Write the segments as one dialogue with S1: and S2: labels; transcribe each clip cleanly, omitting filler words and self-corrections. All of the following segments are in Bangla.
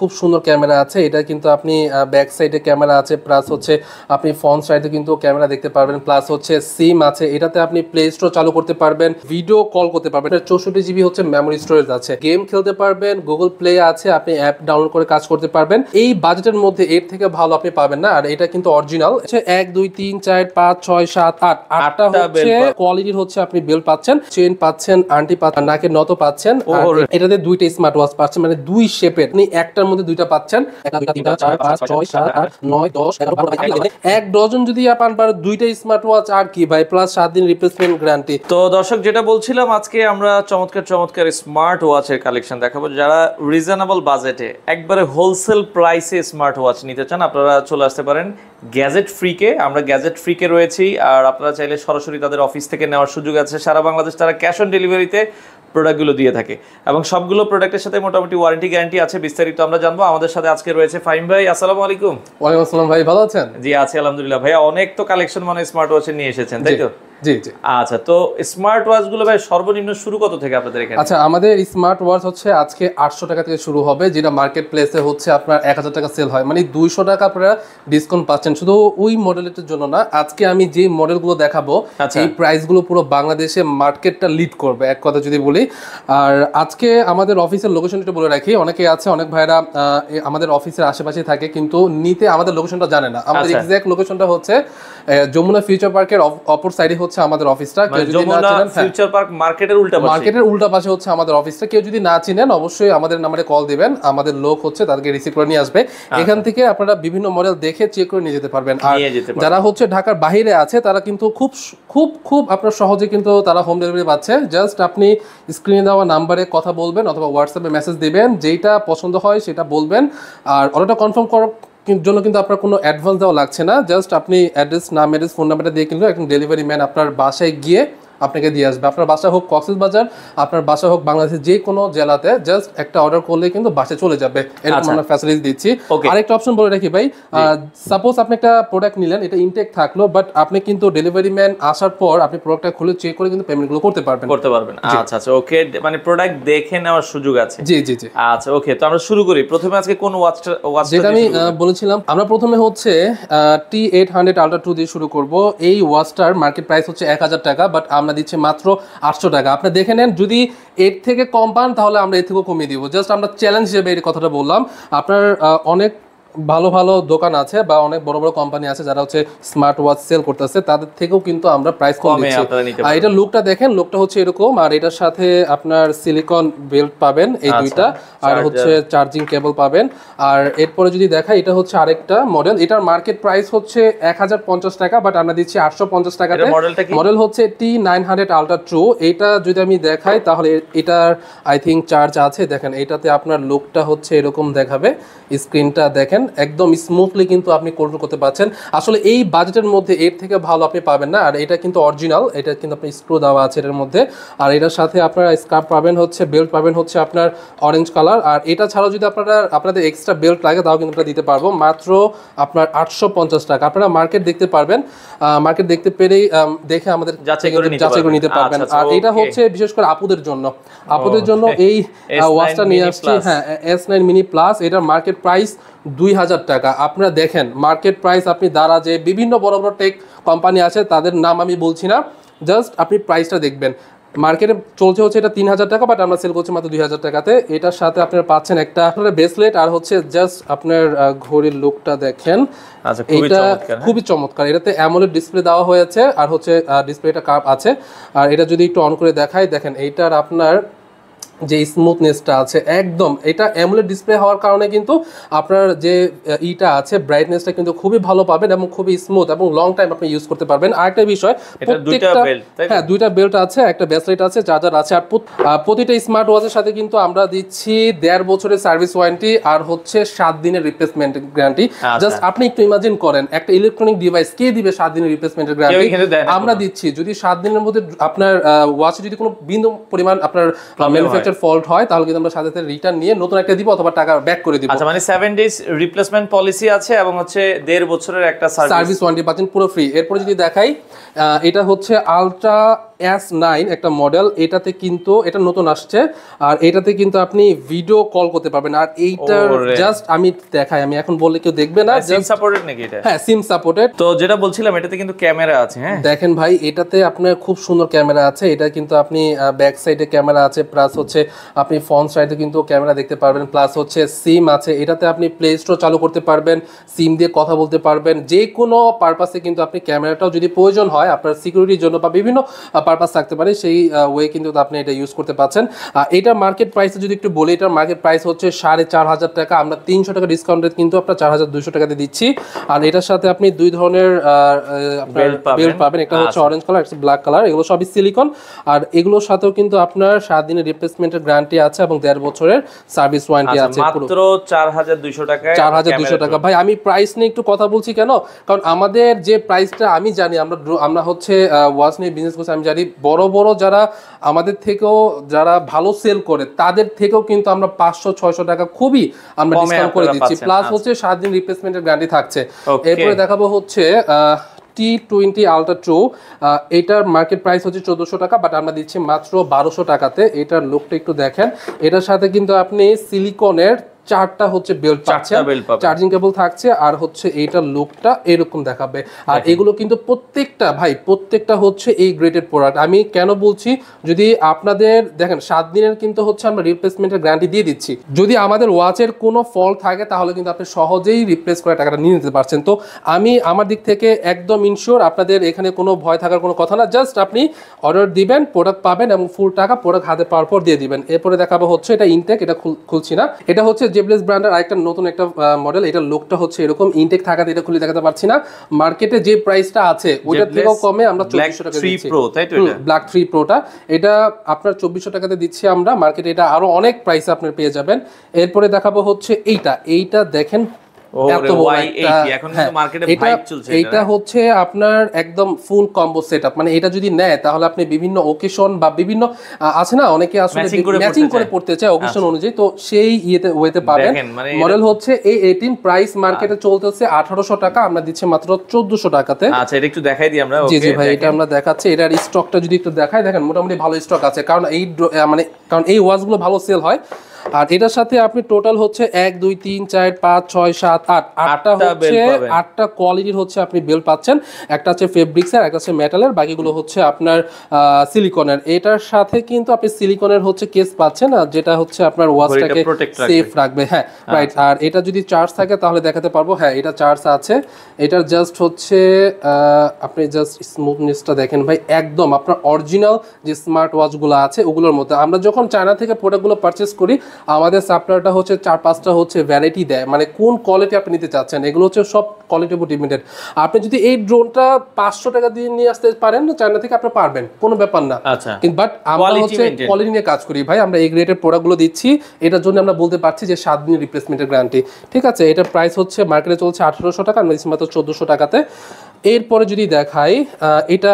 S1: খুব সুন্দর ক্যামেরা আছে। এটা কিন্তু আপনি ব্যাক সাইডে ক্যামেরা আছে, প্লাস হচ্ছে আপনি ফ্রন্ট সাইডে কিন্তু ক্যামেরা দেখতে পারবেন, প্লাস হচ্ছে সিম আছে। এটাতে আপনি প্লে স্টোর চালু করতে পারবেন, ভিডিও কল করতে পারবেন। 64 জিবি হচ্ছে মেমোরি স্টোরেজ আছে, গেম খেলতে পারবেন, গুগল প্লে আছে, আপনি অ্যাপ ডাউনলোড করে কাজ করতে পারবেন। এই বাজেটের মধ্যে এর থেকে ভালো আপনি পাবেন না। আর এটা কিন্তু অরিজিনাল 1 2 3 4 5 6 7 8 আটটা হচ্ছে কোয়ালিটির হচ্ছে আপনি বেল্ট পাচ্ছেন, চেইন পাচ্ছেন, আন্টি পাচ্ছেন, নাকের নথ পাচ্ছেন। এটাতে দুইটা স্মার্ট ওয়াচ পাচ্ছেন, মানে দুই শেপের, আপনি একটার মধ্যে দুইটা পাচ্ছেন। 1 2 3 4 5 6 7 8 9 10 11 12 এক ডজন যদি আপনি পার দুইটা স্মার্ট ওয়াচ আর কি ভাই, প্লাস 7 দিন রিপ্লেসমেন্ট গ্যারান্টি।
S2: তো দর্শক যেটা বলছিলাম, আজকে আমরা চমৎকার চমৎকার স্মার্ট ওয়াচের কালেকশন দেখাবো। যারা রিজনেবল বাজেটে একবারে হোলসেল প্রাইসে স্মার্ট ওয়াচ নিতে চান, আপনারা চলে আসতে পারেন গ্যাজেট ফ্রিকে। আমরা গ্যাজেট ফ্রিকে রয়েছি, আর আপনারা চাইলে সরাসরি তাদের অফিস থেকে নেওয়ার সুযোগ আছে। সারা বাংলাদেশ তারা ক্যাশ অন ডেলিভারিতে প্রোডাক্টগুলো দিয়ে থাকে, এবং সবগুলো প্রোডাক্টের সাথে মোটামুটি ওয়ারেন্টি গ্যারান্টি আছে। বিস্তারিত আমরা জানবো। আমাদের সাথে আজকে রয়েছে ফাহিম ভাই। আসসালামু আলাইকুম।
S1: ওয়ালাইকুম আসসালাম ভাই, ভালো আছেন?
S2: জি আছি আলহামদুলিল্লাহ। ভাইয়া অনেক তো কালেকশন মানে স্মার্ট ওয়াচের নিয়ে এসেছেন, তাই তো?
S1: জি জি।
S2: আচ্ছা, তো স্মার্ট ওয়াচ গুলো ভাই সর্বনিম্ন শুরু কত থেকে আপনাদের এখানে?
S1: আচ্ছা, আমাদের স্মার্ট ওয়াচ হচ্ছে আজকে 800 টাকা থেকে শুরু হবে, যেটা মার্কেট প্লেসে হচ্ছে আপনার 1000 টাকা সেল হয়, মানে 200 টাকা আপনারা ডিসকাউন্ট পাচ্ছেন। শুধু ওই মডেলের জন্য না, আজকে আমি যে মডেলগুলো দেখাবো এই প্রাইসগুলো পুরো বাংলাদেশে মার্কেটটা লিড করবে, এক কথা যদি বলি। আর আজকে আমাদের অফিসের লোকেশনটা বলে রাখি, অনেকে আছে, অনেক ভাইরা আমাদের অফিসের আশেপাশে থাকে কিন্তু নিতে আমাদের লোকেশনটা জানে না। আমাদের এক্সাক্ট লোকেশনটা হচ্ছে যমুনা ফিউচার পার্কের অপর সাইডে হচ্ছে আমাদের অফিসটা।
S2: যমুনা ফিউচার পার্ক মার্কেটের উল্টা পাশে হচ্ছে আমাদের অফিসটা। কেউ যদি না চিনেন অবশ্যই আমাদের নাম্বারে কল দিবেন, আমাদের লোক হচ্ছে তাদেরকে রিসিভ করে নিয়ে আসবে। এখান থেকে আপনারা বিভিন্ন মডেল দেখে চেক করে নিয়ে যেতে পারবেন। আর যারা হচ্ছে ঢাকার বাইরে আছে তারা কিন্তু খুব খুব খুব আপনার সহজে কিন্তু তারা হোম ডেলিভারি পাচ্ছে। জাস্ট আপনি স্ক্রিনে দেওয়া নাম্বারে কথা বলবেন অথবা হোয়াটসঅ্যাপে মেসেজ দিবেন, যেইটা পছন্দ হয় সেটা বলবেন। আর অর্ডারটা কনফার্ম করার জন্য কিন্তু আপনার কোনো অ্যাডভান্স দেওয়া লাগছে না। জাস্ট আপনি অ্যাড্রেস, নাম, অ্যাড্রেস, ফোন নাম্বারটা দিয়ে কিন্তু একজন ডেলিভারি ম্যান আপনার বাসায় গিয়ে আপনাকে দিয়ে আসবে। আপনার বাসা হোক কক্সবাজার, আপনার বাসা হোক বাংলাদেশের যে কোনো জেলাতে, জাস্ট একটা অর্ডার করলে কিন্তু বাসে চলে যাবে, এরকম আমরা ফ্যাসিলিটি দিচ্ছি। আরেকটা অপশন বলে রাখি ভাই, সাপোজ আপনি একটা প্রোডাক্ট নিলেন, এটা ইনটেক থাকলো, বাট আপনি কিন্তু ডেলিভারি ম্যান আসার পর আপনি প্রোডাক্টটা খুলে চেক করে কিন্তু পেমেন্টগুলো করতে পারবেন। আচ্ছা আচ্ছা, ওকে, মানে প্রোডাক্ট দেখে নেওয়ার সুযোগ আছে।
S1: জি জি জি।
S2: আচ্ছা ওকে, তো আমরা শুরু করি। প্রথমে আজকে কোন ওয়াচটা
S1: যেটা আমি বলেছিলাম, আমরা প্রথমে হচ্ছে T800 Ultra 2 দিয়ে শুরু করব। এই ওয়াচটার মার্কেট প্রাইস হচ্ছে 1000 টাকা, বাট আমরা দিচ্ছি মাত্র 800 টাকা। আপনি দেখে নেন, যদি এর থেকে কম পান তাহলে আমরা এর থেকেও কমিয়ে দিব। জাস্ট আমরা চ্যালেঞ্জ হিসেবে এই কথাটা বললাম। আপনার অনেক ভালো ভালো দোকান আছে বা অনেক বড় বড় কোম্পানি আছে যারা হচ্ছে স্মার্ট ওয়াচ সেল করতেছে, তাদের থেকেও কিন্তু আমরা প্রাইস কম দিচ্ছি। আর এটা লুকটা দেখেন, লুকটা হচ্ছে এরকম। আর এটার সাথে আপনার সিলিকন বেল্ট পাবেন এই দুইটা, আর হচ্ছে চার্জিং কেবল পাবেন। আর এরপরে যদি দেখা, এটা হচ্ছে আরেকটা মডেল, এটার মার্কেট প্রাইস হচ্ছে 1050 টাকা, বাট আমরা দিচ্ছি 850 টাকাতে। মডেল হচ্ছে T900 Ultra 2। এটা যদি আমি দেখাই তাহলে এটার আই থিঙ্ক চার্জ আছে। দেখেন এটাতে আপনার লুকটা হচ্ছে এরকম দেখাবে, স্ক্রিনটা দেখেন একদম স্মুথলি কিন্তু আপনি কন্ট্রোল করতে পারছেন। আসলে এই বাজেটের মধ্যে এর থেকে ভালো আপনি পাবেন না। আর এটা কিন্তু অরিজিনাল, এটা কিন্তু আপনি স্ক্রু দেওয়া আছে এর মধ্যে। আর এটার সাথে আপনারা স্কার্ফ পাবেন, হচ্ছে বেল্ট পাবেন হচ্ছে আপনার অরেঞ্জ কালার। আর এটা ছাড়াও যদি আপনাদের এক্সট্রা বেল্ট লাগে তাও কিন্তু আমরা দিতে পারবো, মাত্র আপনার 850 টাকা। আপনারা মার্কেট দেখতে পারবেন, মার্কেট দেখতে পেরেই দেখে আমাদের যাচাই করে নিতে পারবেন। আর এটা হচ্ছে বিশেষ করে আপুদের জন্য এই ওয়াচটা নিয়ে আসছি। হ্যাঁ, S9 mini প্লাস। এটার মার্কেট প্রাইস 2000 টাকা। আপনারা দেখেন মার্কেট প্রাইস, আপনি দ্বারা যে বিভিন্ন বড় বড় টেক কোম্পানি আছে তাদের নাম আমি বলছি না, জাস্ট আপনি প্রাইসটা দেখবেন। মার্কেটে চলছে হচ্ছে এটা 3000 টাকা, বাট আমরা সেল করছি মাত্র 2000 টাকাতে। এটার সাথে আপনারা পাচ্ছেন একটা ব্রেসলেট, আর হচ্ছে জাস্ট আপনার ঘড়ির লুকটা দেখেন। এটা খুবই চমৎকার। এটাতে অ্যামোলেড ডিসপ্লে দেওয়া হয়েছে, আর হচ্ছে ডিসপ্লেটা কার্ভ আছে। আর এটা যদি একটু অন করে দেখাই, দেখেন এইটার আপনার যে স্মুথনেসটা আছে একদম, এটা অ্যামোলেড ডিসপ্লে হওয়ার কারণে কিন্তু আপনার যে ইটা আছে ব্রাইটনেসটা কিন্তু খুবই ভালো পাবেন এবং খুবই স্মুথ এবং লং টাইম আপনি ইউজ করতে পারবেন। আরেকটা বিষয়, হ্যাঁ দুইটা বেল্ট আছে, একটা ব্রেসলেট আছে, চার্জার আছে। আর প্রতিটা স্মার্ট ওয়াচের সাথে কিন্তু আমরা দিচ্ছি 1.5 বছরের সার্ভিস ওয়ারেন্টি আর হচ্ছে 7 দিনের রিপ্লেসমেন্ট গ্যারান্টি। জাস্ট আপনি একটু ইমাজিন করেন, একটা ইলেকট্রনিক ডিভাইস কে দিবে 7 দিনের রিপ্লেসমেন্টের গ্যারান্টি? আমরা দিচ্ছি। যদি 7 দিনের মধ্যে আপনার ওয়াচে যদি কোনো বিন্দু পরিমাণ আপনার ম্যানুফ্যাকচার ফল্ট হয় তাহলে কিন্তু আমরা সাথে সাথে রিটার্ন নিয়ে নতুন একটা দিব অথবা টাকা ব্যাক করে দিব।
S2: আচ্ছা, মানে 7 ডেজ রিপ্লেসমেন্ট পলিসি আছে এবং হচ্ছে 1.5 বছরের একটা
S1: সার্ভিস ওয়ারেন্টি পাচ্ছেন পুরো ফ্রি। এরপর যদি দেখাই, এটা হচ্ছে আলট্রা
S2: S9 একটা মডেল, এটাতে কিন্তু এটা নতুন আসছে, আর এটাতে কিন্তু আপনি ভিডিও কল করতে পারবেন। আর এইটার জাস্ট আমি দেখাই, আমি এখন বললে কেউ দেখবে না।
S3: সিম সাপোর্টেড নাকি এটা?
S2: হ্যাঁ, সিম সাপোর্টেড।
S3: তো যেটা বলছিলাম এটাতে কিন্তু ক্যামেরা আছে। হ্যাঁ
S2: দেখেন ভাই, এটাতে আপনার খুব সুন্দর ক্যামেরা আছে। এটা কিন্তু আপনি ব্যাক সাইডে ক্যামেরা আছে, প্লাস হচ্ছে আপনি ফ্রন্ট সাইডে কিন্তু ক্যামেরা দেখতে পারবেন, প্লাস হচ্ছে সিম আছে। এটাতে আপনি প্লে স্টোর চালু করতে পারবেন, সিম দিয়ে কথা বলতে পারবেন, যে কোনো পারপাসে কিন্তু আপনি ক্যামেরাটাও যদি প্রয়োজন হয় আপনার সিকিউরিটির জন্য বা বিভিন্ন পারপাস থাকতে পারে, সেই ওয়ে কিন্তু আপনি এটা ইউজ করতে পারছেন। এটার মার্কেট প্রাইস যদি একটু বলি, এটার মার্কেট প্রাইস হচ্ছে 4500 টাকা। আমরা 300 টাকা ডিসকাউন্টে কিন্তু আপনার 4200 টাকাতে দিচ্ছি। আর এটার সাথে আপনি দুই ধরনের বেল্ট পাবেন, একটা হচ্ছে অরেঞ্জ কালার, একটা ব্ল্যাক কালার। এগুলো সবই সিলিকন। আর এগুলোর সাথেও কিন্তু আপনার 7 দিনের রিপ্লেসমেন্টের গ্যারান্টি আছে এবং 1.5 বছরের সার্ভিস ওয়ারেন্টি আছে।
S3: মাত্র 4200 টাকায়
S2: 4200 টাকা। ভাই আমি প্রাইস নিয়ে একটু কথা বলছি কেন, কারণ আমাদের যে প্রাইসটা আমি জানি, আমরা হচ্ছে ওয়াচ নিয়ে বিজনেস করছি, আমি জানি বড় বড় যারা আমাদের থেকেও যারা ভালো সেল করে তাদের থেকেও কিন্তু আমরা 500-600 টাকা খুবই আমরা ডিসকাউন্ট করে দিচ্ছি। প্লাস হচ্ছে 7 দিন রিপ্লেসমেন্টের গ্যারান্টি থাকছে। এরপরে দেখাবো হচ্ছে T20 Ultra 2। এটার মার্কেট প্রাইস হচ্ছে 1400 টাকা, বাট আমরা দিচ্ছি মাত্র 1200 টাকাতে। এটার লুকটা একটু দেখেন। এটার সাথে কিন্তু আপনি সিলিকনের 4টা হচ্ছে বেল্ট পাচ্ছেন, চার্জিং কেবল থাকছে, আর হচ্ছে এইটার লুকটা এরকম দেখাবে। আর এগুলো কিন্তু প্রত্যেকটা হচ্ছে এই গ্রেডেড প্রোডাক্ট। আমি কেন বলছি, যদি আপনাদের দেখেন 7 দিনের কিন্তু হচ্ছে আমরা রিপ্লেসমেন্টের গ্যারান্টি দিয়ে দিচ্ছি। যদি আমাদের ওয়াচের কোনো ফল্ট থাকে তাহলে কিন্তু আপনি সহজেই রিপ্লেস করে টাকাটা নিয়ে নিতে পারছেন। তো আমি আমার দিক থেকে একদম ইনশিওর, আপনাদের এখানে কোনো ভয় থাকার কোনো কথা না। জাস্ট আপনি অর্ডার দিবেন, প্রোডাক্ট পাবেন এবং ফুল টাকা প্রোডাক্ট হাতে পাওয়ার পর দিয়ে দিবেন। এরপরে দেখাবো হচ্ছে এটা ইনটেক, এটা খুলছি না। এটা হচ্ছে জেবলেস ব্র্যান্ডের আরেকটা নতুন একটা মডেল। এটা লুকটা হচ্ছে এরকম, ইনটেক থাকাতে এটা খুলে দেখাতে পারছি না। মার্কেটে যে প্রাইসটা আছে ওইটার থেকেও কমে আমরা 2400 টাকা দিচ্ছি। ব্ল্যাক 3 প্রোটা এটা আপনার 2400 টাকাতে দিচ্ছি আমরা। মার্কেটে এটা আরো অনেক প্রাইসে আপনি পেয়ে যাবেন। এরপরে দেখাবো হচ্ছে এইটা দেখেন, এটা হচ্ছে আপনার একদম ফুল কম্বো সেটআপ। মানে এটা যদি নেয় তাহলে আপনি বিভিন্ন ওকেশন বা বিভিন্ন আছে না, অনেকে আসলে ম্যাচিং করে পড়তে চায় ওকেশন অনুযায়ী, তো সেই ওয়েতে পাবেন। মডেল হচ্ছে A18, প্রাইস মার্কেটে চলতেছে 1800 টাকা, আমরা দিচ্ছি মাত্র 1400 টাকাতে।
S3: আচ্ছা, এটা একটু দেখাই দিই আমরা।
S2: জি ভাই, এটা আমরা দেখাচ্ছি। এটার স্টকটা যদি একটু দেখাই, দেখেন মোটামুটি ভালো স্টক আছে, কারণ এই ওয়াচগুলো ভালো সেল হয়। আর এটার সাথে আপনি টোটাল হচ্ছে 1 2 3 4 5 6 7 8 আটটা হচ্ছে 8টা কোয়ালিটির হচ্ছে আপনি বেল্ট পাচ্ছেন। একটা হচ্ছে ফেব্রিক্সের, একটা হচ্ছে মেটালের, বাকিগুলো হচ্ছে আপনার সিলিকনের। এটার সাথে কিন্তু আপনি সিলিকনের হচ্ছে কেস পাচ্ছেন, আর যেটা হচ্ছে আপনার ওয়াচটাকে সেফ রাখবে। হ্যাঁ রাইট। আর এটা যদি চার্জ থাকে তাহলে দেখাতে পারবো। হ্যাঁ, এটা চার্জ আছে। এটার জাস্ট হচ্ছে আপনি জাস্ট স্মুথনেসটা দেখেন ভাই, একদম আপনার অরিজিনাল যে স্মার্ট ওয়াচগুলো আছে ওগুলোর মধ্যে। আমরা যখন চায়না থেকে প্রোডাক্টগুলো পারচেস করি, আমাদের সাপ্লায়ারটা হচ্ছে 4-5টা হচ্ছে ভ্যারাইটি দেয়, মানে কোন কোয়ালিটি আপনি নিতে চাচ্ছেন, এগুলো হচ্ছে সব কোয়ালিটির উপর ডিপেন্ডেন্ট। আপনি যদি এই ড্রোনটা 500 টাকা দিয়ে নিয়ে আসতে পারেন না চায়না থেকে, আপনি পারবেন, কোনো ব্যাপার না। বাট আমরা হচ্ছে কোয়ালিটি নিয়ে কাজ করি ভাই, আমরা এই গ্রেডের প্রোডাক্টগুলো দিচ্ছি। এটার জন্য আমরা বলতে পারছি যে 7 দিনের রিপ্লেসমেন্টের গ্যারান্টি। ঠিক আছে, এটার প্রাইস হচ্ছে মার্কেটে চলছে 1800 টাকা, আমরা দিচ্ছি মাত্র 1400 টাকাতে। এরপরে যদি দেখাই, এটা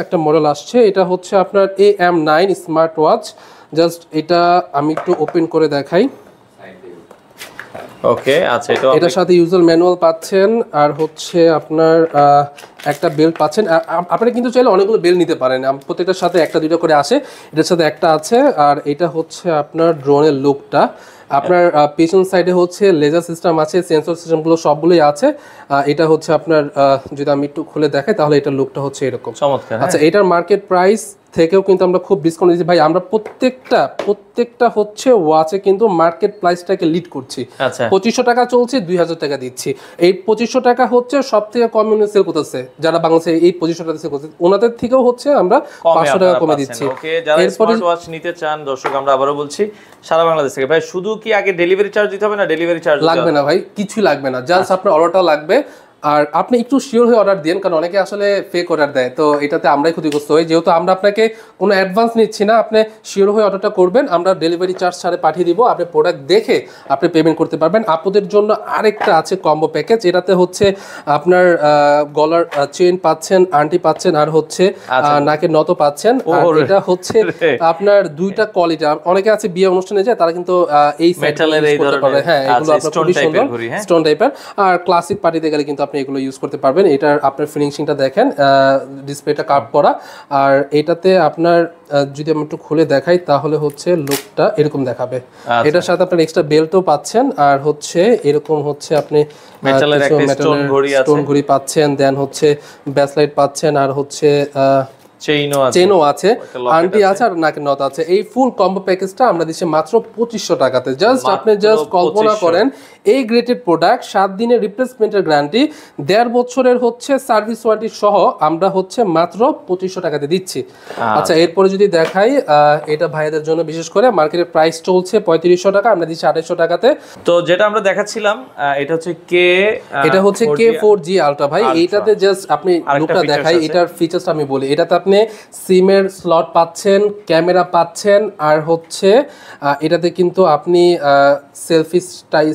S2: একটা মডেল আসছে, এটা হচ্ছে আপনার AM9 স্মার্ট ওয়াচ। জাস্ট এটা আমি একটু ওপেন করে দেখাই।
S3: ওকে, আচ্ছা,
S2: এটার সাথে ইউজার ম্যানুয়াল পাচ্ছেন, আর হচ্ছে আপনার একটা বেল্ট পাচ্ছেন। আপনি কিন্তু চাইলে অনেকগুলো বেল্ট নিতে পারেন, প্রত্যেকটার সাথে 1-2টা করে আসে। এটার সাথে একটা আছে। আর এটা হচ্ছে আপনার ড্রোনের লুকটা। আপনার পেছন সাইডে হচ্ছে লেজার সিস্টেম আছে, সেন্সর সিস্টেমগুলো সবগুলোই আছে। এটা হচ্ছে আপনার যদি আমি একটু খুলে দেখাই তাহলে এটার লুকটা হচ্ছে এরকম। আচ্ছা, এটার মার্কেট প্রাইস থেকেও কিন্তু আমরা খুব ডিসকাউন্ট দিচ্ছি ভাই। আমরা প্রত্যেকটা হচ্ছে ওয়াচে কিন্তু মার্কেট প্রাইসটাকে লিড করছি। 2500 টাকা চলছে, 2000 টাকা দিচ্ছি। এই 2500 টাকা হচ্ছে সব থেকে কম সেল করতেছে, যারা বাংলাদেশে এই 2500 টাকা সেল করছে ওনাদের থেকেও হচ্ছে আমরা 500 টাকা কমে দিচ্ছি।
S3: যারা স্মার্ট ওয়াচ নিতে চান দর্শক, আমরা আবারও বলছি সারা বাংলাদেশ থেকে ভাই, শুধু কি আগে ডেলিভারি চার্জ দিতে হবে না? ডেলিভারি চার্জ
S2: লাগবে না ভাই, কিছুই লাগবে না, জাস্ট আপনার অর্ডারটা লাগবে। আর আপনি একটু শিওর হয়ে অর্ডার দেন, কারণ অনেকে আসলে ফেক অর্ডার দেয়, তো এটাতে আমরাই ক্ষতিগ্রস্ত হই। যেহেতু আমরা আপনাকে কোনো অ্যাডভান্স নিচ্ছি না, আপনি শিওর হয়ে অর্ডারটা করবেন, আমরা ডেলিভারি চার্জ ছাড়ে পাঠিয়ে দিব। আপনি প্রোডাক্ট দেখে আপনি পেমেন্ট করতে পারবেন। আপনাদের জন্য আরেকটা আছে কম্বো প্যাকেজ। এটাতে হচ্ছে আপনার গলার চেইন পাচ্ছেন, আংটি পাচ্ছেন, আর হচ্ছে নাকের নত পাচ্ছেন। আর এটা হচ্ছে আপনার 2টা কোয়ালিটি। অনেকে আছে বিয়ে অনুষ্ঠানে যায়, তারা কিন্তু এই
S3: মেটালের এই ধরনের,
S2: হ্যাঁ, এগুলো আপনার খুবই সুন্দর স্টোন টাইপের। আর ক্লাসিক পার্টিতে গেলে কিন্তু আপনি
S1: আপনি এগুলো ইউজ করতে পারবেন। এটার আপনার ফিনিশিংটা দেখেন, ডিসপ্লেটা কার্ভ করা। আর এটাতে আপনার যদি আমি একটু খুলে দেখাই তাহলে হচ্ছে লুকটা এরকম দেখাবে। এটার সাথে আপনার এক্সট্রা বেল্টও পাচ্ছেন, আর হচ্ছে এরকম হচ্ছে আপনি
S3: মেটালের একটা স্টোন
S1: ঘড়ি পাচ্ছেন, দেন হচ্ছে ব্যাসলাইট পাচ্ছেন, আর হচ্ছে চেইনও আছে, আংটি আছে, আর নাকের নথ আছে। এই ফুল কম্বো প্যাকেজটা আমরা দিচ্ছি মাত্র 2500 টাকাতে। আপনি জাস্ট কল্পনা করেন এই গ্রেটেড প্রোডাক্ট, 7 দিনের রিপ্লেসমেন্টের গ্যারান্টি, 1.5 বছরের হচ্ছে সার্ভিস ওয়ারেন্টি সহ আমরা হচ্ছে মাত্র 2500 টাকাতে দিচ্ছি। আচ্ছা, এরপরে যদি দেখাই, এটা ভাইদের জন্য বিশেষ করে মার্কেটের প্রাইস চলছে 3500 টাকা, আমরা দিচ্ছি 2800 টাকাতে।
S3: তো যেটা আমরা দেখাচ্ছিলাম এটা হচ্ছে
S1: K4G আলট্রা ভাই। এইটাতে জাস্ট আপনি লুকটা দেখাই, এটার ফিচারসটা আমি বলি। এটাতে আপনি সিমের স্লট পাচ্ছেন, ক্যামেরা পাচ্ছেন, আর হচ্ছে এটাতে কিন্তু আপনি সেলফি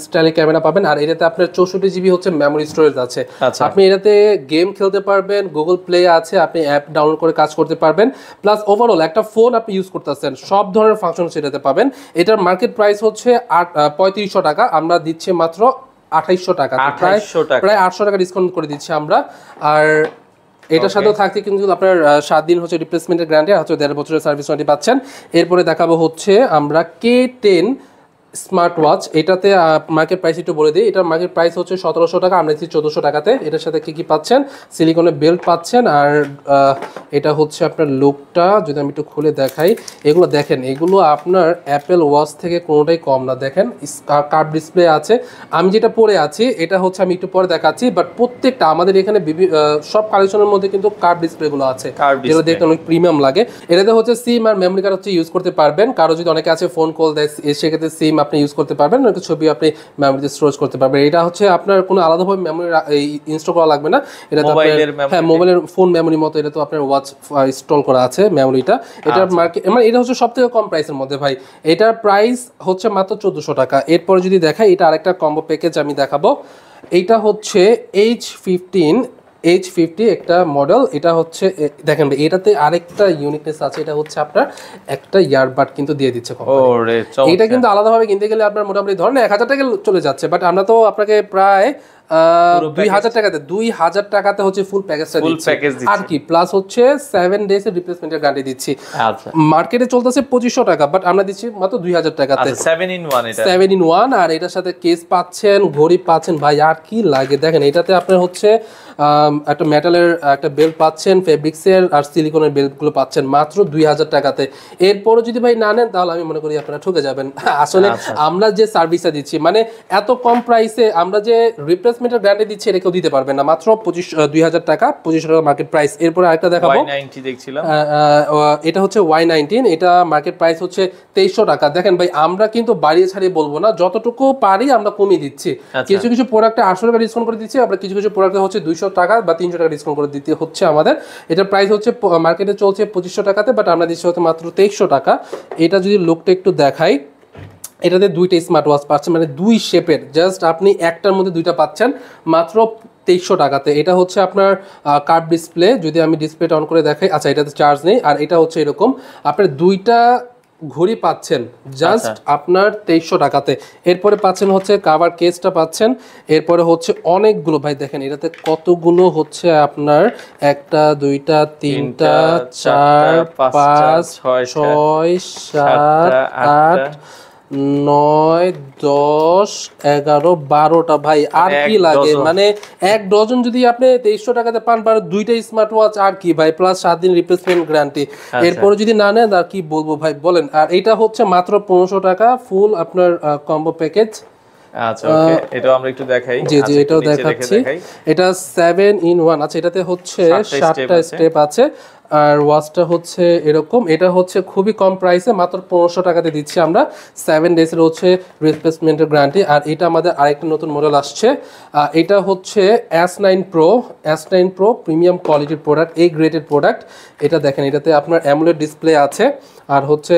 S1: স্টাইলে ক্যামেরা পাবেন। আর এটাতে আপনার 64 জিবি হচ্ছে মেমোরি স্টোরেজ আছে। আপনি এটাতে গেম খেলতে পারবেন, গুগল প্লে আছে, আপনি অ্যাপ ডাউনলোড করে কাজ করতে পারবেন, প্লাস ওভারঅল একটা ফোন আপনি ইউজ করতেছেন, সব ধরনের ফাংশন সেটাতে পাবেন। এটার মার্কেট প্রাইস হচ্ছে 3500 টাকা, আমরা দিচ্ছি মাত্র 2800 টাকা, প্রায় 800 টাকা ডিসকাউন্ট করে দিচ্ছি আমরা। আর এটার সাথেও থাকতে কিন্তু আপনার 7 দিন হচ্ছে রিপ্লেসমেন্টের গ্যারান্টি, হচ্ছে 1.5 বছরের সার্ভিস ওয়ারেন্টি পাচ্ছেন। এরপরে দেখাবো হচ্ছে আমরা K10 স্মার্ট ওয়াচ। এটাতে মার্কেট প্রাইস একটু বলে দিই, এটার মার্কেট প্রাইস হচ্ছে 1700 টাকা, আমরা দিচ্ছি 1400 টাকাতে। এটার সাথে কি পাচ্ছেন, সিলিকনের বেল্ট পাচ্ছেন, আর এটা হচ্ছে আপনার লুকটা যদি আমি একটু খুলে দেখাই, এগুলো দেখেন, এগুলো আপনার অ্যাপেল ওয়াচ থেকে কোনোটাই কম না। দেখেন কার্ভ ডিসপ্লে আছে, আমি যেটা পরে আছি এটা হচ্ছে আমি একটু পরে দেখাচ্ছি, বাট প্রত্যেকটা আমাদের এখানে সব কালেকশনের মধ্যে কিন্তু কার্ভ ডিসপ্লেগুলো আছে, যেগুলো দেখতে অনেক প্রিমিয়াম লাগে। এটাতে হচ্ছে সিম আর মেমোরি কার্ড হচ্ছে ইউজ করতে পারবেন। কারো যদি অনেকে আছে ফোন কল দেয়, সেক্ষেত্রে সিম আপনি ইউজ করতে পারবেন, একটা ছবি আপনি মেমোরিতে স্টোরেজ করতে পারবেন। এটা হচ্ছে আপনার কোনো আলাদাভাবে মেমোরি ইনস্টল করা লাগবে না, এটা তো হ্যাঁ মোবাইলের ফোন মেমোরি মতো, এটা তো আপনার ওয়াচ ইনস্টল করা আছে মেমোরিটা। এটার মার্কেট মানে এটা হচ্ছে সবথেকে কম প্রাইসের মধ্যে ভাই, এটার প্রাইস হচ্ছে মাত্র 1400 টাকা। এরপরে যদি দেখাই, এটা আরেকটা কম্বো প্যাকেজ আমি দেখাবো। এইটা হচ্ছে H50 একটা মডেল। এটা হচ্ছে দেখেন এটাতে আরেকটা ইউনিকনেস আছে, এটা হচ্ছে আপনার একটা ইয়ারবাড কিন্তু দিয়ে দিচ্ছে কোম্পানি। এটা কিন্তু আলাদাভাবে কিনতে গেলে আপনার মোটামুটি ধরেন 1000 টাকা চলে যাচ্ছে, বাট আমরা তো আপনাকে প্রায় 2000 টাকাতে হচ্ছে ফুল প্যাকেজটা দিচ্ছি। আর কি প্লাস হচ্ছে 7 ডেজ এর রিপ্লেসমেন্টের গ্যারান্টি দিচ্ছি। মার্কেটে চলতেছে 2500 টাকা, বাট আমরা দিচ্ছি মাত্র 2000 টাকাতে। 7 in 1, আর এটার সাথে কেস পাচ্ছেন, ঘড়ি পাচ্ছেন, ভাই আর কি লাগে। দেখেন এটাতে আপনার হচ্ছে একটা মেটালের একটা বেল্ট পাচ্ছেন, ফেব্রিক্সের আর সিলিকনের বেল্টগুলো পাচ্ছেন মাত্র 2000 টাকাতে। এরপরও যদি ভাই না নেন তাহলে আমি মনে করি আপনারা ঠকে যাবেন। আসলে আমরা যে সার্ভিসটা দিচ্ছি, মানে এত কম প্রাইসে আমরা যে রিপ্লেসমেন্টের গ্যারান্টি দিচ্ছি, এটা কেউ দিতে পারবে না। মাত্র 2000 টাকা, 2500 টাকা মার্কেট প্রাইস। এরপরে আরেকটা দেখাবো,
S3: Y90 দেখছিলাম,
S1: এটা হচ্ছে Y19, এটা মার্কেট প্রাইস হচ্ছে 2300 টাকা। দেখেন ভাই, আমরা কিন্তু বাড়িয়ে ছাড়িয়ে বলবো না, যতটুকু পারি আমরা কমিয়ে দিচ্ছি। কিছু কিছু প্রোডাক্টে 800 টাকা ডিসকাউন্ট করে দিচ্ছি, আমরা কিছু কিছু প্রোডাক্টে হচ্ছে 200 টাকা বা 300 টাকা ডিসকাউন্ট করে দিতে হচ্ছে আমাদের। এটার প্রাইস হচ্ছে মার্কেটে চলছে 2500 টাকাতে, বাট আমরা দিচ্ছি হচ্ছে মাত্র 2300 টাকা। এটা যদি লুকটা একটু দেখাই, এটাতে 2টা স্মার্ট ওয়াচ পাচ্ছেন, মানে 2 শেপের, জাস্ট আপনি একটার মধ্যে 2টা পাচ্ছেন মাত্র 2300 টাকাতে। এটা হচ্ছে আপনার কার্ভ ডিসপ্লে, যদি আমি ডিসপ্লেটা অন করে দেখাই, আচ্ছা এটাতে চার্জ নেই। আর এটা হচ্ছে এরকম, আপনার 2টা ঘড়ি পাচ্ছেন জাস্ট আপনার 2300 টাকাতে। এরপরে পাচ্ছেন হচ্ছে কাভার কেসটা পাচ্ছেন। এরপরে হচ্ছে অনেকগুলো, ভাই দেখেন এটাতে কতগুলো হচ্ছে আপনার 1টা 2টা 3টা 4 5 6 7 8 9 10 11 12টা, ভাই আর কি লাগে। মানে 1 ডজন যদি আপনি 2300 টাকাতে পান, 2টা স্মার্ট ওয়াচ, আর কি ভাই, প্লাস 7 দিন রিপ্লেসমেন্ট গ্যারান্টি। এরপরে যদি না নেন আর কি বলবো ভাই, বলেন। আর এটা হচ্ছে মাত্র 1500 টাকা ফুল আপনার কম্বো প্যাকেজ।
S3: আচ্ছা ওকে, এটাও আমরা একটু দেখাই।
S1: জি জি, এটাও দেখাচ্ছি। এটা 7 in 1 আছে, এটাতে হচ্ছে 7টা স্টেপ আছে, আর ওয়াচটা হচ্ছে এরকম। এটা হচ্ছে খুবই কম প্রাইসে, মাত্র 1500 টাকাতে দিচ্ছি আমরা। 7 ডেজের হচ্ছে রিপ্লেসমেন্টের গ্যারান্টি। আর এটা আমাদের আরেকটা নতুন মডেল আসছে, এটা হচ্ছে S9 Pro প্রিমিয়াম কোয়ালিটির প্রোডাক্ট, এই গ্রেডেড প্রোডাক্ট। এটা দেখেন, এটাতে আপনার অ্যামোলেড ডিসপ্লে আছে, আর হচ্ছে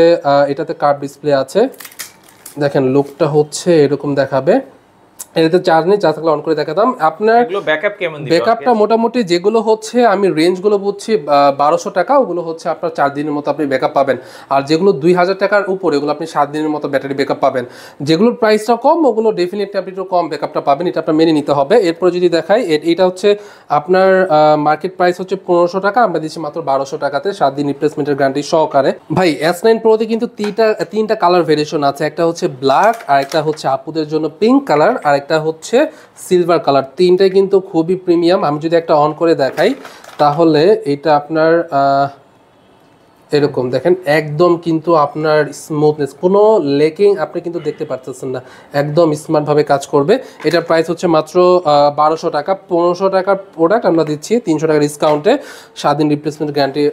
S1: এটাতে কার্ভ ডিসপ্লে আছে। দেখেন লুকটা হচ্ছে এরকম দেখাবে। এটাতে চার্জ নেই, চার্জ থাকলে অন করে দেখাতাম। আপনার
S3: এগুলো ব্যাকআপ কেমন দিবে?
S1: ব্যাকআপটা মোটামুটি যেগুলো হচ্ছে আমি রেঞ্জগুলো বুঝছি 1200 টাকা, ওগুলো হচ্ছে আপনার 4 দিনের মতো আপনি ব্যাকআপ পাবেন। আর যেগুলো 2000 টাকার উপরে ওগুলো আপনি 7 দিনের মতো ব্যাটারি ব্যাকআপ পাবেন। যেগুলোর প্রাইসটা কম ওগুলো ডেফিনেটলি আপনি একটু কম ব্যাকআপটা পাবেন, এটা আপনার মেনে নিতে হবে। এরপরে যদি দেখাই এটা হচ্ছে আপনার মার্কেট প্রাইস হচ্ছে 1500 টাকা, আমরা দিচ্ছি মাত্র 1200 টাকাতে 7 দিন রিপ্লেসমেন্টের গ্যারান্টি সহকারে। ভাই S9 Proতে কিন্তু তিনটা কালার ভেরিয়েশন আছে, একটা হচ্ছে ব্ল্যাক, আর একটা হচ্ছে আপুদের জন্য পিঙ্ক কালার, আর একটা হচ্ছে সিলভার কালার। তিনটাই কিন্তু খুবই প্রিমিয়াম। আমি যদি একটা অন করে দেখাই তাহলে এটা আপনার এরকম দেখেন, একদম কিন্তু আপনার স্মুথনেস, কোনো লেকিং আপনি কিন্তু দেখতে পারতেছেন না, একদম স্মার্টভাবে কাজ করবে। এটার প্রাইস হচ্ছে মাত্র 1200 টাকা। 1500 টাকার প্রোডাক্ট আমরা দিচ্ছি 300 টাকা ডিসকাউন্টে, 7 দিন রিপ্লেসমেন্ট গ্যারান্টি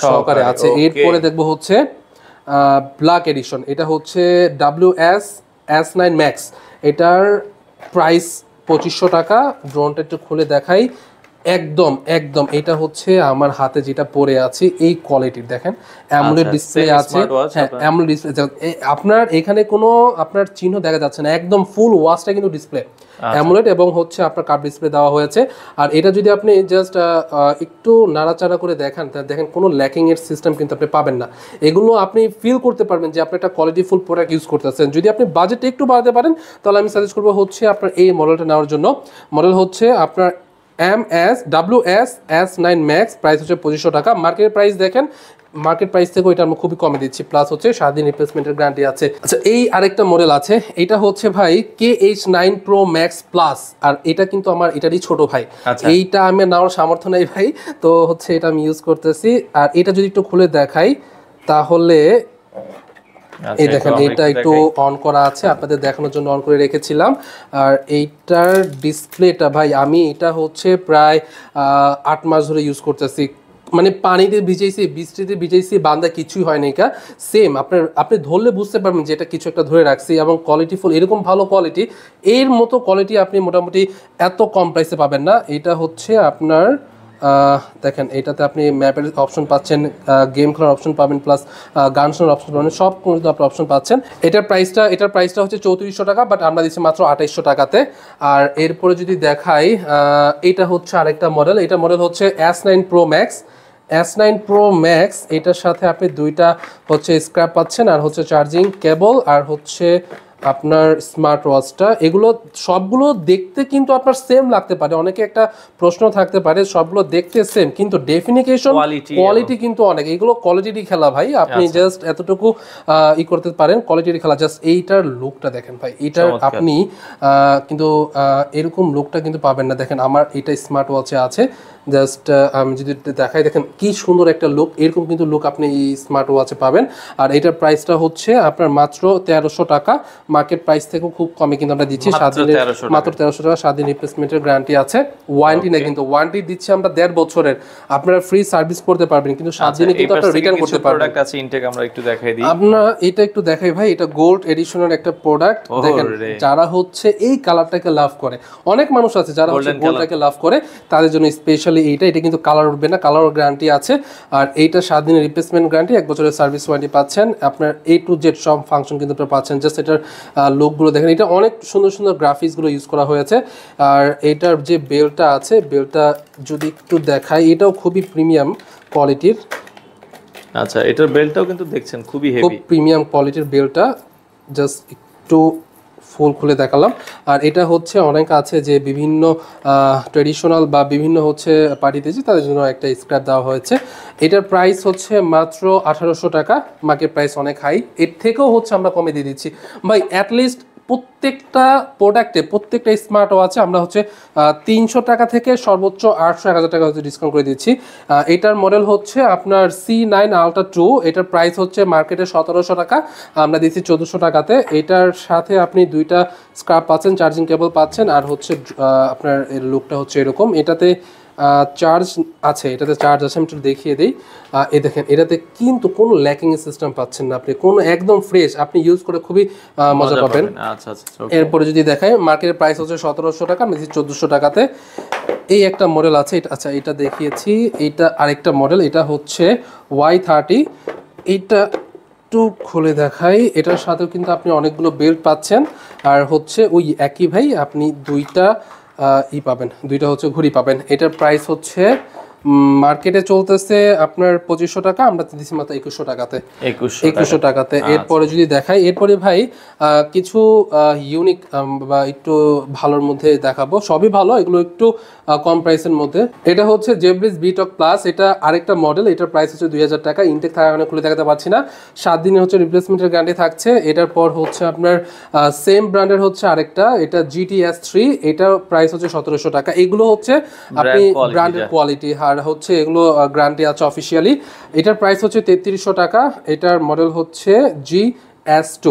S1: সহকারে আছে। এরপরে দেখবো হচ্ছে ব্ল্যাক এডিশন, এটা হচ্ছে WS S9 Max, এটার প্রাইস 2500 টাকা। ড্রোনটা একটু খুলে দেখাই, একদম একদম এটা হচ্ছে আমার হাতে যেটা পরে আছে এই কোয়ালিটির, দেখেন অ্যামোলেড ডিসপ্লে আছে। হ্যাঁ, অ্যামোলেড ডিসপ্লে, আপনার এখানে কোনো আপনার চিহ্ন দেখা যাচ্ছে না, একদম ফুল ওয়াচটা কিন্তু ডিসপ্লে অ্যামোলেড, এবং হচ্ছে আপনার কার্ভ ডিসপ্লে দেওয়া হয়েছে। আর এটা যদি আপনি জাস্ট একটু নাড়াচাড়া করে দেখেন, দেখেন কোনো ল্যাকিং এর সিস্টেম কিন্তু আপনি পাবেন না। এগুলো আপনি ফিল করতে পারবেন যে আপনি একটা কোয়ালিটিফুল প্রোডাক্ট ইউজ করতেছেন। যদি আপনি বাজেটটা একটু বাড়াতে পারেন তাহলে আমি সাজেস্ট করবো হচ্ছে আপনার এই মডেলটা নেওয়ার জন্য। মডেল হচ্ছে আপনার WS S9 Max, প্রাইস হচ্ছে 2500 টাকা। মার্কেট প্রাইস দেখেন, মার্কেট প্রাইস থেকে এটা আমরা খুবই কমে দিচ্ছি, প্লাস হচ্ছে 7 দিন রিপ্লেসমেন্টের গ্যারান্টি আছে। আচ্ছা, এই আরেকটা মডেল আছে, এটা হচ্ছে ভাই KH9 Pro Max Plus, আর এটা কিন্তু আমার এটারই ছোট ভাই। এইটা আমি নেওয়ার সামর্থ্য নেই ভাই, তো হচ্ছে এটা আমি ইউজ করতেছি। আর এটা যদি একটু খুলে দেখাই তাহলে এই দেখেন, এটা একটু অন করা আছে, আপনাদের দেখানোর জন্য অন করে রেখেছিলাম। আর এইটার ডিসপ্লেটা ভাই আমি এটা হচ্ছে প্রায় 8 মাস ধরে ইউজ করতেছি, মানে পানিতে ভিজাইছি, বৃষ্টিতে ভিজাইছি, বান্দা কিছুই হয় না। এটা সেম আপনি ধরলে বুঝতে পারবেন যে এটা কিছু একটা ধরে রাখছি, এবং কোয়ালিটিফুল, এরকম ভালো কোয়ালিটি, এর মতো কোয়ালিটি আপনি মোটামুটি এত কম প্রাইসে পাবেন না। এটা হচ্ছে আপনার দেখেন, এটাতে আপনি ম্যাপের অপশন পাচ্ছেন, গেম খেলার অপশন পাবেন, প্লাস গান শোনার অপশন পাবেন, সব কিন্তু আপনি অপশন পাচ্ছেন। এটার প্রাইসটা হচ্ছে 3400 টাকা, বাট আমরা দিচ্ছি মাত্র 2800 টাকাতে। আর এরপরে যদি দেখাই, এটা হচ্ছে আরেকটা মডেল, এটা মডেল হচ্ছে S9 Pro Max। S9 Pro Max, এটার সাথে আপনি দুইটা হচ্ছে স্ক্র্যাপ পাচ্ছেন, আর হচ্ছে চার্জিং কেবল, আর হচ্ছে আপনার স্মার্ট ওয়াচটা। এগুলো সবগুলো দেখতে কিন্তু আপনার সেম লাগতে পারে, অনেকে একটা প্রশ্ন থাকতে পারে সবগুলো দেখতে সেম, কিন্তু ডেফিনিকেশন কোয়ালিটি কিন্তু অনেক, এগুলো কোয়ালিটিরই খেলা ভাই। আপনি জাস্ট এতটুকু করতে পারেন, কোয়ালিটির খেলা। জাস্ট এইটার লুকটা দেখেন ভাই, এইটার আপনি কিন্তু এরকম লুকটা কিন্তু পাবেন না। দেখেন আমার এটা স্মার্ট ওয়াচে আছে, জাস্ট আমি যদি দেখাই, দেখেন কি সুন্দর একটা লুক, এরকম কিন্তু লুক আপনি এই স্মার্ট ওয়াচে পাবেন। আর এটার প্রাইসটা হচ্ছে আপনার মাত্র 1300 টাকা, মার্কেট প্রাইস থেকেও খুব কমে কিন্তু আমরা দিচ্ছি। মাত্র 1300 টাকা, 7 দিন রিপ্লেসমেন্টের গ্যারান্টি আছে, ওয়ারেন্টি নেই কিন্তু, ওয়ারেন্টি দিচ্ছি আমরা 1.5 বছরের, আপনারা ফ্রি সার্ভিস করতে পারবেন, কিন্তু 7 দিনে কিন্তু আপনারা রিটার্ন করতে পারবেন।
S3: প্রোডাক্ট আছে ইনটেক, আমরা একটু দেখাই দিই।
S1: আপনারা এটা একটু দেখাই ভাই, এটা গোল্ড এডিশনের একটা প্রোডাক্ট। দেখেন, যারা হচ্ছে এই কালারটাকে লাভ করে, অনেক মানুষ আছে যারা হচ্ছে গোল্ডটাকে লাভ করে, তাদের জন্য স্পেশালি এটা কিন্তু কালার উঠবে না, কালার গ্যারান্টি আছে। আর এইটা 7 দিনের রিপ্লেসমেন্ট গ্যারান্টি, 1 বছরের সার্ভিস ওয়ারেন্টি পাচ্ছেন। আপনার A to Z সব ফাংশন কিন্তু আপনারা পাচ্ছেন। জাস্ট এটার লুকগুলো দেখেন, এটা অনেক সুন্দর সুন্দর গ্রাফিক্সগুলো ইউজ করা হয়েছে। আর এটার যে বেলটা আছে, বেলটা যদি একটু দেখাই, এটাও খুবই প্রিমিয়াম কোয়ালিটির।
S3: আচ্ছা, এটার বেলটাও কিন্তু দেখছেন খুবই হেভি,
S1: খুব প্রিমিয়াম কোয়ালিটির বেলটা, জাস্ট একটু ফুল খুলে দেখালাম। আর এটা হচ্ছে অনেক আছে যে বিভিন্ন ট্রেডিশনাল বা বিভিন্ন হচ্ছে পার্টিতে যে তাদের জন্য একটা স্ক্র্যাপ দেওয়া হয়েছে। এটার প্রাইস হচ্ছে মাত্র 1800 টাকা, মার্কেট প্রাইস অনেক হাই, এর থেকেও হচ্ছে আমরা কমে দিয়ে দিচ্ছি ভাই। অ্যাটলিস্ট প্রত্যেকটা প্রোডাক্টে, প্রত্যেকটা স্মার্ট ওয়াচে আমরা হচ্ছে 300 টাকা থেকে সর্বোচ্চ 800-1000 টাকা হচ্ছে ডিসকাউন্ট করে দিচ্ছি। এটার মডেল হচ্ছে আপনার C9 Ultra 2, এটার প্রাইস হচ্ছে মার্কেটে 1700 টাকা, আমরা দিচ্ছি 1400 টাকাতে। এটার সাথে আপনি দুইটা স্ক্রাব পাচ্ছেন, চার্জিং কেবল পাচ্ছেন, আর হচ্ছে আপনার এর লুকটা হচ্ছে এরকম। এটাতে চার্জ আছে, এটাতে চার্জ আছে, আমি একটু দেখিয়ে দিই। এই দেখেন, এটাতে কিন্তু কোনো ল্যাকিং সিস্টেম পাচ্ছেন না আপনি, কোনো একদম ফ্রেশ, আপনি ইউজ করে খুবই মজা পাবেন।
S3: আচ্ছা আচ্ছা,
S1: এরপরে যদি দেখাই, মার্কেটের প্রাইস হচ্ছে 1700 টাকা, আমি 1400 টাকাতে। এই একটা মডেল আছে, এটা আচ্ছা এটা দেখিয়েছি, এইটা আরেকটা মডেল, এটা হচ্ছে Y30। এইটা একটু একটু খুলে দেখাই, এটার সাথেও কিন্তু আপনি অনেকগুলো বেল্ট পাচ্ছেন, আর হচ্ছে ওই একই ভাই আপনি দুইটা পাবেন, দুইটা হচ্ছে ঘড়ি পাবেন। এটার প্রাইস হচ্ছে মার্কেটে চলতেছে আপনার 2500 টাকা, আমরা দিচ্ছি মাত্র 2100 টাকাতে। 2100 টাকাতে। এরপরে যদি দেখাই, এরপরে ভাই কিছু ইউনিক বা একটু ভালোর মধ্যে দেখাবো, সবই ভালো, এগুলো একটু কম প্রাইসের মধ্যে। এটা হচ্ছে জেব্রিজ বিটক প্লাস, এটা আরেকটা মডেল, এটার প্রাইস হচ্ছে 2000 টাকা। ইনটেক থাকার কারণে খুলে দেখাতে পারছি না। 7 দিনের হচ্ছে রিপ্লেসমেন্টের গ্যারান্টি থাকছে। এটার পর হচ্ছে আপনার সেম ব্র্যান্ডের হচ্ছে আরেকটা, এটা GTS3, এটার প্রাইস হচ্ছে 1700 টাকা। এগুলো হচ্ছে আপনি ব্র্যান্ডের কোয়ালিটি, আর হচ্ছে এগুলো গ্যারান্টি আছে অফিসিয়ালি। এটার প্রাইস হচ্ছে 3300 টাকা। এটার মডেল হচ্ছে GS2।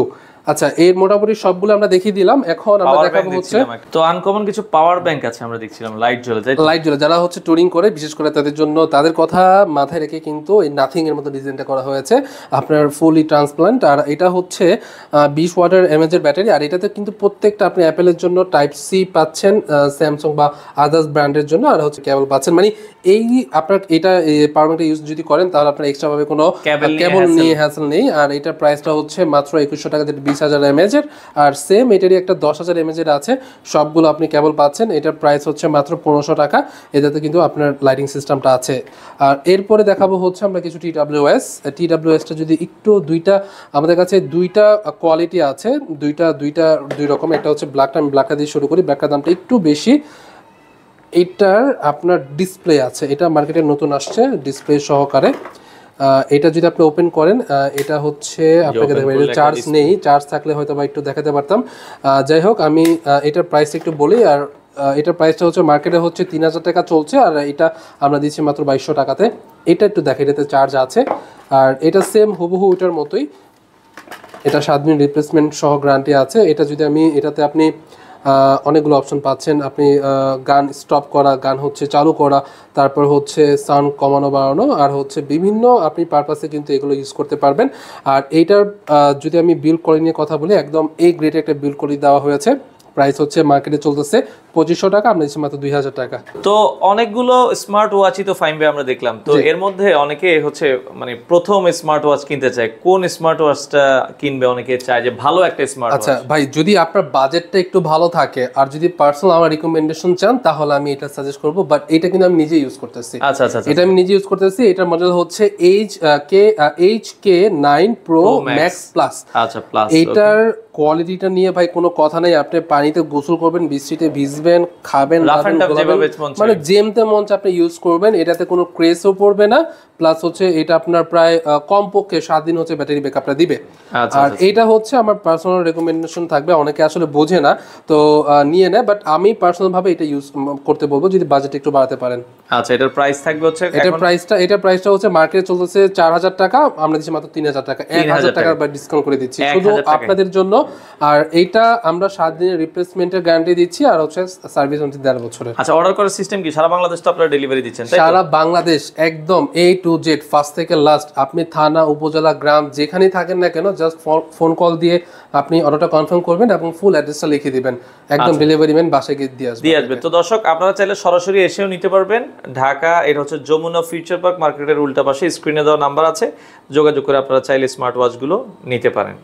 S1: আচ্ছা, এর মোটামুটি সবগুলো আমরা দেখিয়ে দিলাম। এখন আমরা দেখাবো হচ্ছে
S3: তো আনকমন কিছু পাওয়ার ব্যাংক আছে, আমরা দেখছিলাম লাইট জ্বলে,
S1: লাইট জ্বলে, যারা হচ্ছে টুরিং করে, বিশেষ করে তাদের জন্য, তাদের কথা মাথায় রেখে কিন্তু এই নাথিং এর মতো ডিজাইনটা করা হয়েছে, আপনার ফুলি ট্রান্সপ্লান্ট। আর এটা হচ্ছে 20 ওয়াটের এমএএইচ ব্যাটারি, আর এটাতে কিন্তু প্রত্যেকটা আপনি অ্যাপেলের জন্য টাইপ সি পাচ্ছেন, স্যামসাং বা আদার্স ব্র্যান্ডের জন্য, আর হচ্ছে কেবল পাচ্ছেন। মানে এই আপনার এটা পাওয়ার ব্যাংকটা ইউজ যদি করেন তাহলে আপনার এক্সট্রা ভাবে কোনো কেবল নিয়ে হ্যাসেল নেই। আর এটার প্রাইসটা হচ্ছে মাত্র 2100 টাকা, যেটা 20000 এমএএইচ এর। আর সেম এটারই একটা 10000 এমএএইচ এর আছে, সবগুলো আপনি কেবল পাচ্ছেন। এটার প্রাইস হচ্ছে মাত্র 1500 টাকা। এটাতে কিন্তু আপনার লাইটিং সিস্টেমটা আছে। আর এরপরে দেখাবো হচ্ছে আমরা কিছু টিডব্লিউএসটা যদি একটু, দুইটা আমাদের কাছে দুইটা কোয়ালিটি আছে, দুই রকম। একটা হচ্ছে ব্ল্যাকটা, আমি ব্ল্যাকটা দিয়ে শুরু করি। ব্ল্যাকটার দামটা একটু বেশি। এটার আপনার ডিসপ্লে আছে, এটা মার্কেটে নতুন আসছে ডিসপ্লে সহকারে। এটা যদি আপনি ওপেন করেন, এটা হচ্ছে আপনাকে দেখবেন এটা চার্জ নেই, চার্জ থাকলে হয়তো বা একটু দেখাতে পারতাম। যাই হোক, আমি এটার প্রাইস একটু বলি। আর এটার প্রাইসটা হচ্ছে মার্কেটে হচ্ছে 3000 টাকা চলছে, আর এটা আমরা দিচ্ছি মাত্র 2200 টাকাতে। এটা একটু দেখে, এটাতে চার্জ আছে। আর এটা সেম হুবহু এটার মতোই, এটা 7 দিন রিপ্লেসমেন্ট সহ গ্যারান্টি আছে। এটা যদি আমি, এটাতে আপনি অনেকগুলো অপশন পাচ্ছেন, আপনি গান স্টপ করা, গান হচ্ছে চালু করা, তারপর হচ্ছে সাউন্ড কমানো বাড়ানো, আর হচ্ছে বিভিন্ন আপনি পারপাসে কিন্তু এগুলো ইউজ করতে পারবেন। আর এইটার যদি আমি বিল্ড কোয়ালিটি নিয়ে কথা বলি, একদম এই গ্রেডে একটা বিল্ড কোয়ালিটি দেওয়া হয়েছে। প্রাইস হচ্ছে মার্কেটে চলতেছে 2500 টাকা, আমরা দিচ্ছি মাত্র 2000 টাকা।
S3: তো অনেকগুলো স্মার্ট ওয়াচই তো ফাইন ভাই আমরা দেখলাম, তো এর মধ্যে অনেকে হচ্ছে মানে প্রথম স্মার্ট ওয়াচ কিনতে চায়, কোন স্মার্ট ওয়াচটা কিনবে? অনেকে চায় যে ভালো একটা স্মার্ট ওয়াচ।
S1: আচ্ছা ভাই, যদি আপনার বাজেটটা একটু ভালো থাকে আর যদি পার্সোনাল আমার রিকমেন্ডেশন চান, তাহলে আমি এটা সাজেস্ট করব। বাট এটা কিন্তু আমি নিজে ইউজ করতেছি।
S3: আচ্ছা আচ্ছা,
S1: এটা আমি নিজে ইউজ করতেছি। এটার মডেল হচ্ছে HK9 Pro Max Plus।
S3: আচ্ছা, প্লাস।
S1: এটার কোয়ালিটিটা নিয়ে ভাই কোনো কথা নাই। আপনি পানিতে গোসল করবেন, বৃষ্টিতে ভিজবেন, খাবেন, মানে যেমতে মঞ্চ আপনি ইউজ করবেন, এটাতে কোনো ক্রেসও পড়বে না। প্লাস হচ্ছে এটা আপনার প্রায় কমপক্ষে 7 দিন হচ্ছে ব্যাটারি ব্যাকআপটা দিবে। আর এটা হচ্ছে আমার পার্সোনাল রেকমেন্ডেশন থাকবে, অনেকে আসলে বোঝে না তো নিয়ে নেয়, বাট আমি পার্সোনাল ভাবে এটা ইউজ করতে বলবো যদি বাজেট একটু বাড়াতে পারেন।
S3: আচ্ছা, এটার প্রাইস থাকবে হচ্ছে,
S1: এটার প্রাইসটা হচ্ছে মার্কেটে চলতেছে 4000 টাকা, আমরা দিচ্ছি মাত্র 3000 টাকা। 1000 টাকার বা ডিসকাউন্ট করে দিচ্ছি শুধু আপনাদের জন্য। আর এইটা আমরা 7 দিনের রিপ্লেসমেন্টের গ্যারান্টি দিচ্ছি, আর হচ্ছে সার্ভিস হচ্ছে 1.5 বছরের।
S3: আচ্ছা, অর্ডার করার সিস্টেম কি সারা বাংলাদেশ তো আপনারা ডেলিভারি দিচ্ছেন?
S1: সারা বাংলাদেশ, একদম A to Z, ফার্স্ট থেকে লাস্ট। আপনি থানা, উপজেলা, গ্রাম যেখানেই থাকেন না কেন, জাস্ট ফোন কল দিয়ে আপনি অর্ডারটা কনফার্ম করবেন এবং ফুল অ্যাড্রেসটা লিখে দিবেন, একদম ডেলিভারি ম্যান বাসায় গিয়ে দিয়ে আসবে।
S3: তো দর্শক, আপনারা চাইলে সরাসরি এসেও নিতে পারবেন। ঢাকা, এটা হচ্ছে যমুনা ফিউচার পার্ক মার্কেটের উল্টা পাশে, স্ক্রিনে দেওয়া নাম্বার আছে, যোগাযোগ করে আপনারা চাইলে স্মার্ট ওয়াচগুলো নিতে পারেন।